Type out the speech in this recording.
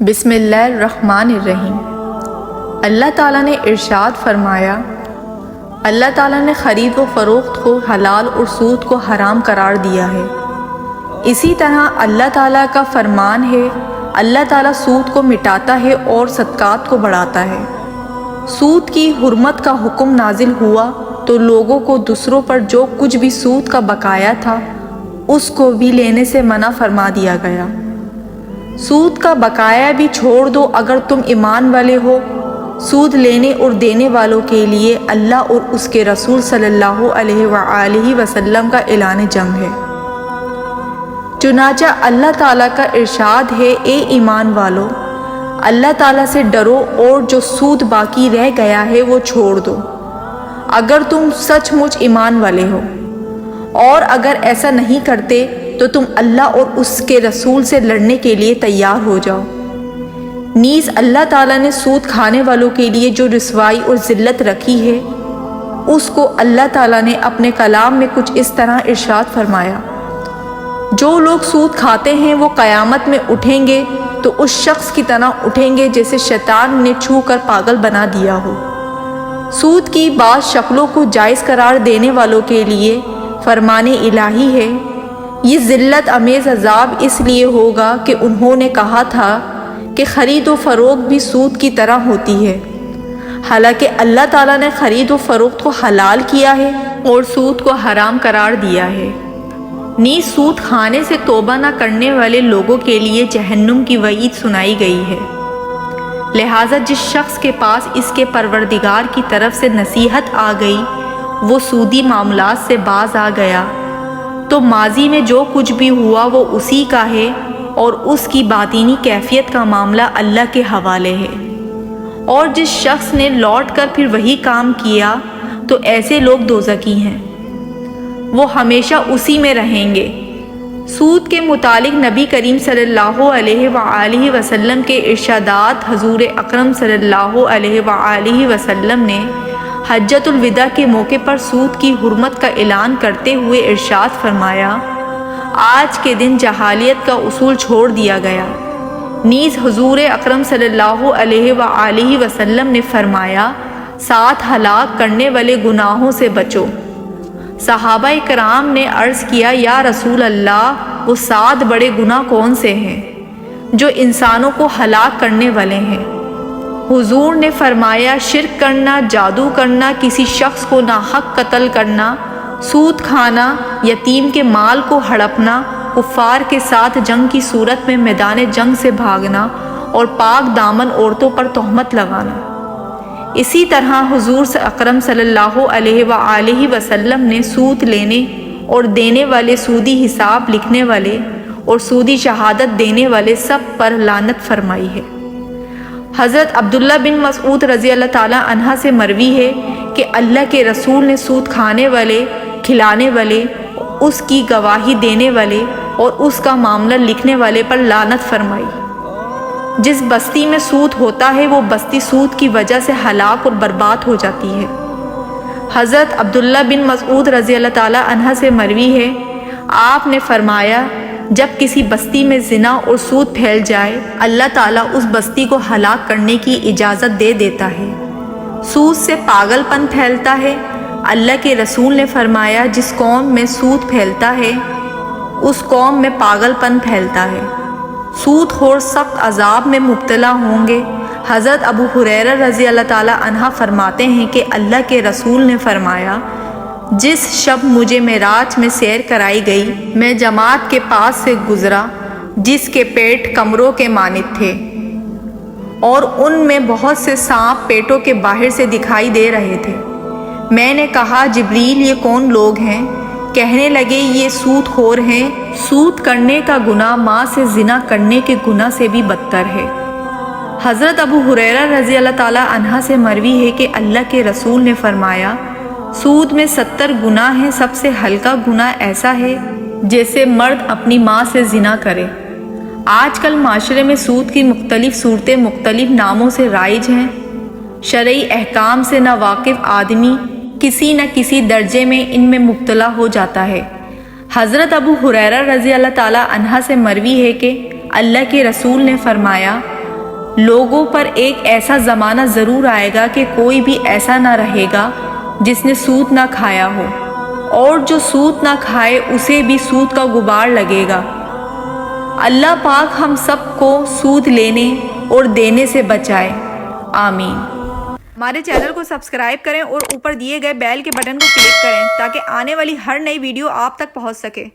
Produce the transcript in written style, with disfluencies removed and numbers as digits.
بسم اللہ الرحمن الرحیم۔ اللہ تعالیٰ نے ارشاد فرمایا، اللہ تعالیٰ نے خرید و فروخت کو حلال اور سود کو حرام قرار دیا ہے۔ اسی طرح اللہ تعالیٰ کا فرمان ہے، اللہ تعالیٰ سود کو مٹاتا ہے اور صدقات کو بڑھاتا ہے۔ سود کی حرمت کا حکم نازل ہوا تو لوگوں کو دوسروں پر جو کچھ بھی سود کا بقایا تھا اس کو بھی لینے سے منع فرما دیا گیا۔ سود کا بقایا بھی چھوڑ دو اگر تم ایمان والے ہو۔ سود لینے اور دینے والوں کے لیے اللہ اور اس کے رسول صلی اللہ علیہ وآلہ وسلم کا اعلان جنگ ہے۔ چنانچہ اللہ تعالیٰ کا ارشاد ہے، اے ایمان والو، اللہ تعالیٰ سے ڈرو اور جو سود باقی رہ گیا ہے وہ چھوڑ دو اگر تم سچ مچ ایمان والے ہو، اور اگر ایسا نہیں کرتے تو تم اللہ اور اس کے رسول سے لڑنے کے لیے تیار ہو جاؤ۔ نیز اللہ تعالیٰ نے سود کھانے والوں کے لیے جو رسوائی اور ذلت رکھی ہے اس کو اللہ تعالیٰ نے اپنے کلام میں کچھ اس طرح ارشاد فرمایا، جو لوگ سود کھاتے ہیں وہ قیامت میں اٹھیں گے تو اس شخص کی طرح اٹھیں گے جیسے شیطان نے چھو کر پاگل بنا دیا ہو۔ سود کی بعض شکلوں کو جائز قرار دینے والوں کے لیے فرمان الہی ہے، یہ ذلت امیز عذاب اس لیے ہوگا کہ انہوں نے کہا تھا کہ خرید و فروخت بھی سود کی طرح ہوتی ہے، حالانکہ اللہ تعالیٰ نے خرید و فروخت کو حلال کیا ہے اور سود کو حرام قرار دیا ہے۔ نیز سود کھانے سے توبہ نہ کرنے والے لوگوں کے لیے جہنم کی وعید سنائی گئی ہے۔ لہٰذا جس شخص کے پاس اس کے پروردگار کی طرف سے نصیحت آ گئی وہ سودی معاملات سے باز آ گیا تو ماضی میں جو کچھ بھی ہوا وہ اسی کا ہے اور اس کی باطینی کیفیت کا معاملہ اللہ کے حوالے ہے۔ اور جس شخص نے لوٹ کر پھر وہی کام کیا تو ایسے لوگ دوزخی ہیں، وہ ہمیشہ اسی میں رہیں گے۔ سود کے متعلق نبی کریم صلی اللہ علیہ وآلہ وسلم کے ارشادات حضور اکرم صلی اللہ علیہ وآلہ وسلم نے حجۃ الوداع کے موقع پر سود کی حرمت کا اعلان کرتے ہوئے ارشاد فرمایا، آج کے دن جاہلیت کا اصول چھوڑ دیا گیا۔ نیز حضور اکرم صلی اللہ علیہ وآلہ وسلم نے فرمایا، 7 ہلاک کرنے والے گناہوں سے بچو۔ صحابہ کرام نے عرض کیا، یا رسول اللہ، وہ 7 بڑے گناہ کون سے ہیں جو انسانوں کو ہلاک کرنے والے ہیں؟ حضور نے فرمایا، شرک کرنا، جادو کرنا، کسی شخص کو ناحق قتل کرنا، سود کھانا، یتیم کے مال کو ہڑپنا، کفار کے ساتھ جنگ کی صورت میں میدان جنگ سے بھاگنا اور پاک دامن عورتوں پر تہمت لگانا۔ اسی طرح حضور اکرم صلی اللہ علیہ وآلہ وسلم نے سود لینے اور دینے والے، سودی حساب لکھنے والے اور سودی شہادت دینے والے سب پر لعنت فرمائی ہے۔ حضرت عبداللہ بن مسعود رضی اللہ تعالیٰ عنہ سے مروی ہے کہ اللہ کے رسول نے سود کھانے والے، کھلانے والے، اس کی گواہی دینے والے اور اس کا معاملہ لکھنے والے پر لعنت فرمائی۔ جس بستی میں سود ہوتا ہے وہ بستی سود کی وجہ سے ہلاک اور برباد ہو جاتی ہے۔ حضرت عبداللہ بن مسعود رضی اللہ تعالیٰ عنہ سے مروی ہے، آپ نے فرمایا، جب کسی بستی میں زنا اور سود پھیل جائے اللہ تعالیٰ اس بستی کو ہلاک کرنے کی اجازت دے دیتا ہے۔ سود سے پاگل پن پھیلتا ہے۔ اللہ کے رسول نے فرمایا، جس قوم میں سود پھیلتا ہے اس قوم میں پاگل پن پھیلتا ہے۔ سود خور سخت عذاب میں مبتلا ہوں گے۔ حضرت ابو ہریرہ رضی اللہ تعالیٰ عنہ فرماتے ہیں کہ اللہ کے رسول نے فرمایا، جس شب مجھے معراج میں سیر کرائی گئی میں جماعت کے پاس سے گزرا جس کے پیٹ کمروں کے مانند تھے اور ان میں بہت سے سانپ پیٹوں کے باہر سے دکھائی دے رہے تھے۔ میں نے کہا، جبریل، یہ کون لوگ ہیں؟ کہنے لگے، یہ سود خور ہیں۔ سود کرنے کا گناہ ماں سے زنا کرنے کے گناہ سے بھی بدتر ہے۔ حضرت ابو ہریرہ رضی اللہ تعالیٰ عنہ سے مروی ہے کہ اللہ کے رسول نے فرمایا، سود میں 70 گناہ ہیں، سب سے ہلکا گناہ ایسا ہے جیسے مرد اپنی ماں سے زنا کرے۔ آج کل معاشرے میں سود کی مختلف صورتیں مختلف ناموں سے رائج ہیں۔ شرعی احکام سے نا واقف آدمی کسی نہ کسی درجے میں ان میں مبتلا ہو جاتا ہے۔ حضرت ابو ہریرہ رضی اللہ تعالیٰ عنہ سے مروی ہے کہ اللہ کے رسول نے فرمایا، لوگوں پر ایک ایسا زمانہ ضرور آئے گا کہ کوئی بھی ایسا نہ رہے گا جس نے سود نہ کھایا ہو، اور جو سود نہ کھائے اسے بھی سود کا غبار لگے گا۔ اللہ پاک ہم سب کو سود لینے اور دینے سے بچائے، آمین۔ ہمارے چینل کو سبسکرائب کریں اور اوپر دیے گئے بیل کے بٹن کو کلک کریں تاکہ آنے والی ہر نئی ویڈیو آپ تک پہنچ سکے۔